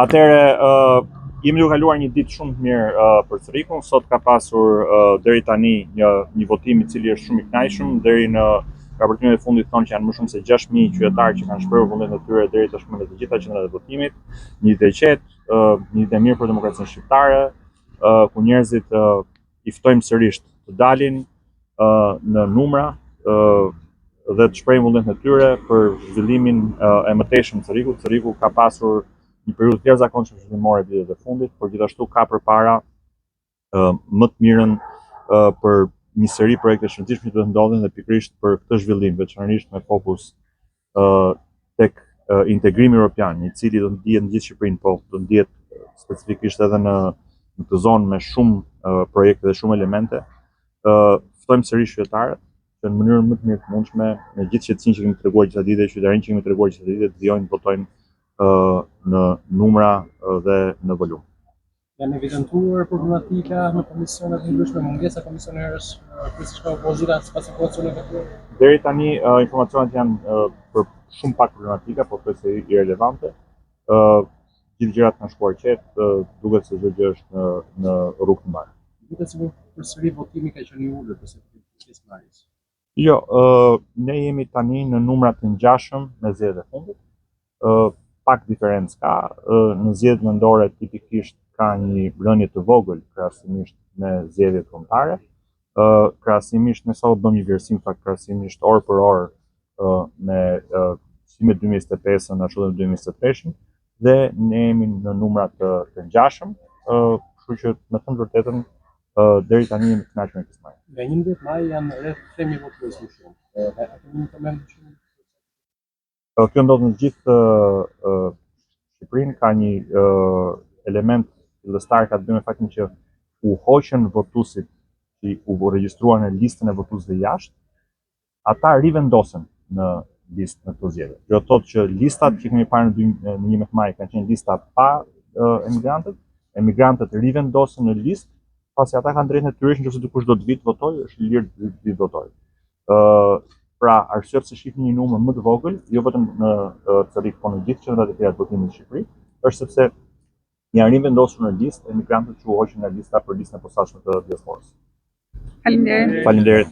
Atëherë, jemi duke kaluar një ditë shumë të mirë për Cerikun. Sot ka pasur deri tani një votim I cili është shumë I kënaqshëm. Deri në raportimin e fundit thonë që janë më shumë se 6.000 qytetarë që kanë shprehur vullnetin e tyre deri tashmë në të gjitha qendrat e votimit. Një ditë e qetë, një ditë e mirë për demokracinë shqiptare, ku njerëzit I ftojmë sërish të dalin në numra dhe të shprehin vullnetin e tyre për zhvillimin e mëtejshëm të Cerikut. Ceriku ka pasur një periudhë të jashtëzakonshme zhvillimore vitet e fundit, por gjithashtu ka përpara më të mirën për një seri projekte shëndetshme që do të ndodhin dhe pikërisht për këtë zhvillim, veçanërisht me fokus tek integrimi evropian, I cili do të ndihet në gjithë Shqipërinë, po do të ndihet specifikisht edhe në këtë zonë me shumë projekte dhe shumë elemente. Ftojmë sërish qytetarët që në mënyrën më të mirë të mundshme, me gjithë qetësinë që kemi treguar gjithë ditët, qytetarinë që kemi treguar gjithë ditët, vijojnë të votojnë në numra dhe në volum. Janë evidentuar problematika në komisionet e ndryshme, mungesa komisionerësh, kryesisht nga opozita sipas informacioneve të tyre? Deri tani informacionet janë për shumë pak problematika, po thuajse irrelevante. Gjithë gjërat kanë shkuar qetë, duket se çdo gjë është në rrugë të mbarë. Duket sikur përsëri votimi ka qenë I ulur përse pjesëmarrjes. Jo, ne jemi tani në numra të ngjashëm me zgjedhjet e fundit. Pak diferencë ka, në zgjedhjet mendore tipikisht ka një rënje të vogël krahasimisht me zgjedhjet kombëtare. Krahasimisht ne sa u bëm një vlerësim krahasimisht orë për orë me si me 2025-ën ashtu edhe 2023-shën dhe ne jemi në numra të ngjashëm, kështu që me thënë vërtetën deri tani jemi të kënaqur me këtë. Nga 11 maj janë rreth 3.000 votues më shumë. A kemi problem më shumë? Kjo ndodh në gjithë Shqipërinë, ka një element fillestar ka të bëjë me faktin që u hoqën votuesit që u regjistruan në listën e votuesve jashtë, ata rivendosen në listë në këto zgjedhje. Kjo thotë që listat që kemi parë në 11 maj kanë qenë lista pa emigrantët rivendosen në listë, pasi ata kanë drejtën e tyre nëse dikush do të vitë votojë, është I lirë të vitë votojë. Pra, arsye pse shihni një numër më të vogël, jo vetëm në Cerik, por në gjithë qendrat e tjera të votimit në Shqipëri, është sepse janë rivendosur në listë emigrantët që u hoqën nga lista për listën e posaçme të diasporës. Faleminderit. Faleminderit.